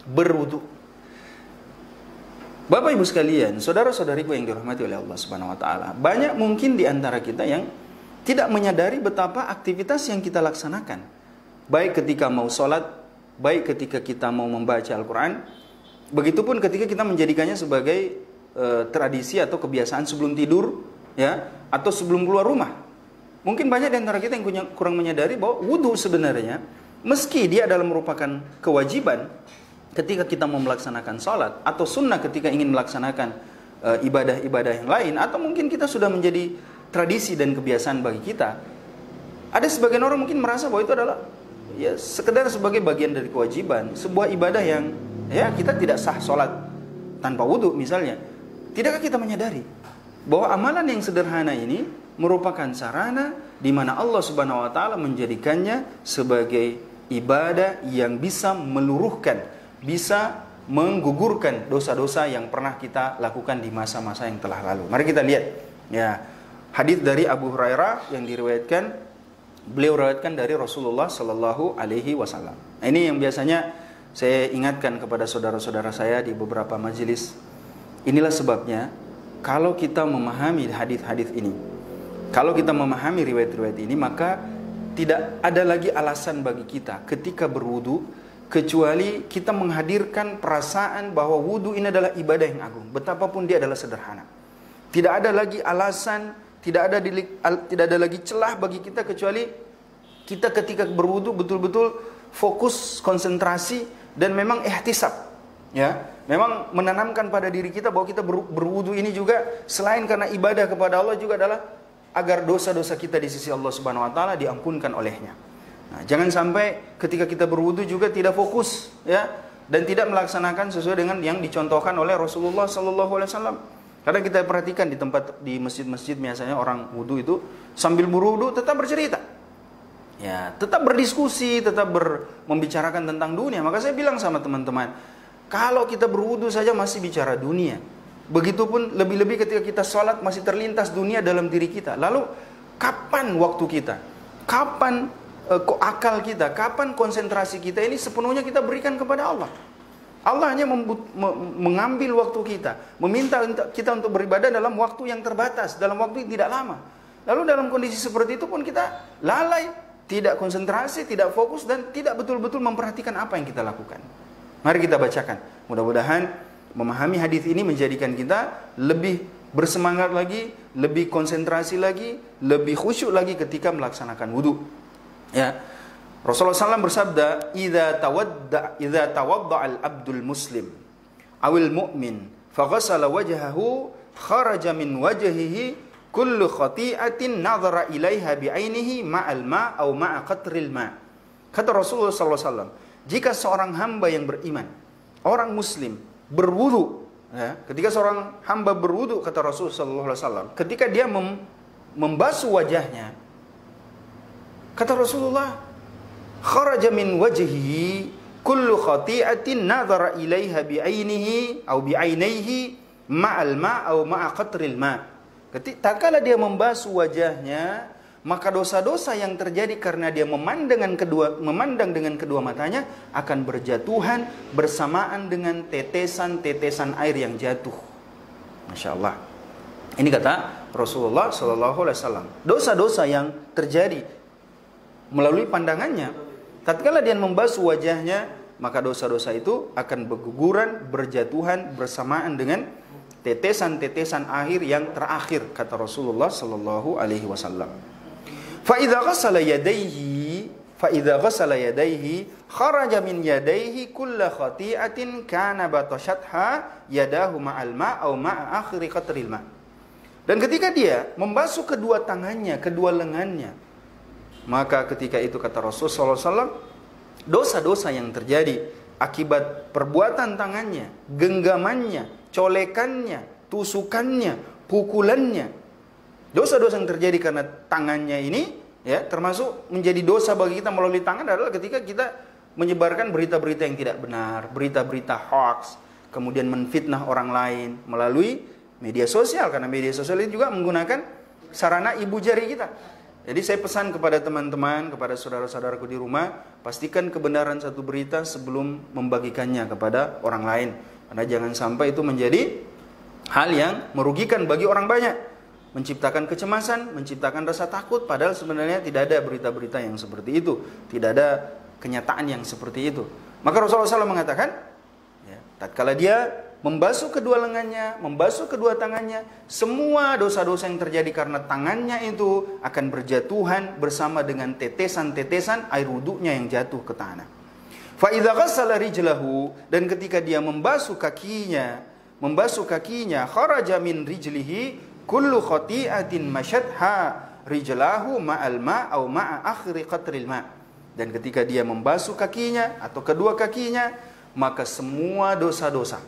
berwudu. Bapak Ibu sekalian, saudara-saudariku yang dirahmati oleh Allah Subhanahu wa taala, banyak mungkin di antara kita yang tidak menyadari betapa aktivitas yang kita laksanakan, baik ketika mau sholat, baik ketika kita mau membaca Al-Quran, begitupun ketika kita menjadikannya sebagai tradisi atau kebiasaan sebelum tidur, ya, atau sebelum keluar rumah. Mungkin banyak di antara kita yang kurang menyadari bahwa wudu sebenarnya, meski dia adalah merupakan kewajiban ketika kita mau melaksanakan sholat, atau sunnah ketika ingin melaksanakan ibadah-ibadah yang lain, atau mungkin kita sudah menjadi tradisi dan kebiasaan bagi kita. Ada sebagian orang mungkin merasa bahwa itu adalah ya sekedar sebagai bagian dari kewajiban, sebuah ibadah yang ya kita tidak sah sholat tanpa wudu misalnya. Tidakkah kita menyadari bahwa amalan yang sederhana ini merupakan sarana di mana Allah Subhanahu wa taala menjadikannya sebagai ibadah yang bisa meluruhkan, bisa menggugurkan dosa-dosa yang pernah kita lakukan di masa-masa yang telah lalu. Mari kita lihat ya, hadis dari Abu Hurairah yang beliau riwayatkan dari Rasulullah Sallallahu Alaihi Wasallam. Nah, ini yang biasanya saya ingatkan kepada saudara-saudara saya di beberapa majelis. Inilah sebabnya kalau kita memahami hadis-hadis ini, kalau kita memahami riwayat-riwayat ini, maka tidak ada lagi alasan bagi kita ketika berwudu kecuali kita menghadirkan perasaan bahwa wudu ini adalah ibadah yang agung, betapapun dia adalah sederhana. Tidak ada lagi alasan, tidak ada lagi celah bagi kita kecuali kita ketika berwudu betul-betul fokus, konsentrasi, dan memang ihtisab, ya, memang menanamkan pada diri kita bahwa kita berwudu ini juga selain karena ibadah kepada Allah juga adalah agar dosa-dosa kita di sisi Allah Subhanahu wa taala diampunkan olehnya. Nah, jangan sampai ketika kita berwudu juga tidak fokus, ya, dan tidak melaksanakan sesuai dengan yang dicontohkan oleh Rasulullah Sallallahu Alaihi Wasallam. Kadang kita perhatikan di masjid-masjid biasanya orang wudu itu sambil berwudu tetap bercerita, ya, tetap berdiskusi, tetap membicarakan tentang dunia. Maka saya bilang sama teman-teman, kalau kita berwudu saja masih bicara dunia, begitupun lebih-lebih ketika kita sholat masih terlintas dunia dalam diri kita. Lalu kapan waktu kita? Kapan akal kita, kapan konsentrasi kita ini sepenuhnya kita berikan kepada Allah? Allah hanya mengambil waktu kita, meminta kita untuk beribadah dalam waktu yang terbatas, dalam waktu yang tidak lama. Lalu dalam kondisi seperti itu pun kita lalai, tidak konsentrasi, tidak fokus, dan tidak betul-betul memperhatikan apa yang kita lakukan. Mari kita bacakan. Mudah-mudahan memahami hadis ini menjadikan kita lebih bersemangat lagi, lebih konsentrasi lagi, lebih khusyuk lagi ketika melaksanakan wudu. Ya, Rasulullah SAW bersabda, "Idza tawadda al-abdul muslim awil mu'min faghasala wajhahu kharaja min wajhihi kullu khati'atin nadhara ilaiha bi'ainihi ma'al ma' aw ma'a qatril ma." Kata Rasulullah SAW, jika seorang hamba yang beriman, orang muslim berwudu, ya, ketika seorang hamba berwudu, kata Rasulullah SAW, ketika dia membasuh wajahnya, kata Rasulullah, kharaja min wajhihi kullu khati'atin nadhara ilaiha bi'ainihi aw bi'ainaihi ma'al ma' aw ma'a qatril ma. Tatkala dia membasuh wajahnya, maka dosa-dosa yang terjadi karena dia memandang dengan kedua matanya akan berjatuhan bersamaan dengan tetesan-tetesan air yang jatuh. Masya Allah. Ini kata Rasulullah SAW. Dosa-dosa yang terjadi melalui pandangannya, tatkala dia membasuh wajahnya, maka dosa-dosa itu akan berguguran, berjatuhan bersamaan dengan tetesan-tetesan air yang terakhir, kata Rasulullah Sallallahu Alaihi Wasallam. Fa idza ghassala yadayhi kharaja min yadayhi kullu khati'atin kana batashatha yadahu ma'al ma' aw ma'a akhiri qatril ma. Dan ketika dia membasuh kedua tangannya, kedua lengannya, maka ketika itu, kata Rasulullah SAW, dosa-dosa yang terjadi akibat perbuatan tangannya, genggamannya, colekannya, tusukannya, pukulannya, dosa-dosa yang terjadi karena tangannya ini, ya, termasuk menjadi dosa bagi kita melalui tangan adalah ketika kita menyebarkan berita-berita yang tidak benar, berita-berita hoax, kemudian menfitnah orang lain melalui media sosial, karena media sosial itu juga menggunakan sarana ibu jari kita. Jadi saya pesan kepada teman-teman, kepada saudara-saudaraku di rumah, pastikan kebenaran satu berita sebelum membagikannya kepada orang lain. Karena jangan sampai itu menjadi hal yang merugikan bagi orang banyak, menciptakan kecemasan, menciptakan rasa takut, padahal sebenarnya tidak ada berita-berita yang seperti itu, tidak ada kenyataan yang seperti itu. Maka Rasulullah SAW mengatakan, ya, tatkala dia membasuh kedua lengannya, membasuh kedua tangannya, semua dosa-dosa yang terjadi karena tangannya itu akan berjatuhan bersama dengan tetesan-tetesan air wudunya yang jatuh ke tanah. Fa idza ghassala rijlahu, dan ketika dia membasuh kakinya, kharaja min rijlihi kullu khati'atin masyadha rijlahu ma'al ma' au ma'a akhiri qatril ma'. Dan ketika dia membasuh kakinya atau kedua kakinya, maka semua dosa-dosa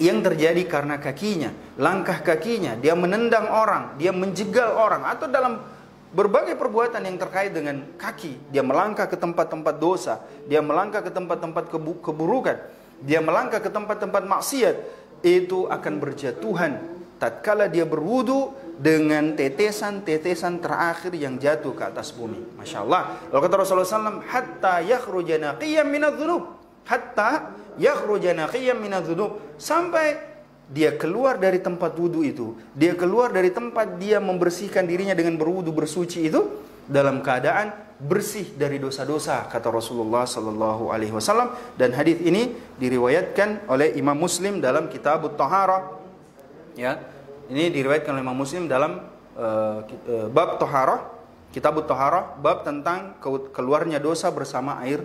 yang terjadi karena kakinya, langkah kakinya, dia menendang orang, dia menjegal orang, atau dalam berbagai perbuatan yang terkait dengan kaki, dia melangkah ke tempat-tempat dosa, dia melangkah ke tempat-tempat keburukan, dia melangkah ke tempat-tempat maksiat, itu akan berjatuhan tatkala dia berwudu dengan tetesan-tetesan terakhir yang jatuh ke atas bumi. Masya Allah. Lalu kata Rasulullah SAW, hatta yakhruja naqiyan minadz-dzunub, hatta yakhruja naqiyan minadz-dzunub, sampai dia keluar dari tempat wudu itu, dia keluar dari tempat dia membersihkan dirinya dengan berwudu, bersuci itu, dalam keadaan bersih dari dosa-dosa, kata Rasulullah sallallahu alaihi wasallam. Dan hadis ini diriwayatkan oleh Imam Muslim dalam Kitabut Thaharah. Ya, ini diriwayatkan oleh Imam Muslim dalam bab Thaharah, Kitabut Thaharah, bab tentang keluarnya dosa bersama air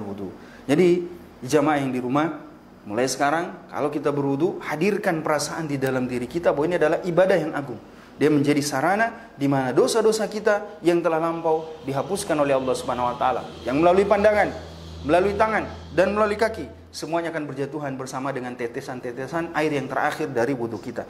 wudu. Jadi jamaah yang di rumah, mulai sekarang kalau kita berwudu, hadirkan perasaan di dalam diri kita bahwa ini adalah ibadah yang agung. Dia menjadi sarana di mana dosa-dosa kita yang telah lampau dihapuskan oleh Allah Subhanahu wa taala. Yang melalui pandangan, melalui tangan, dan melalui kaki, semuanya akan berjatuhan bersama dengan tetesan-tetesan air yang terakhir dari wudu kita.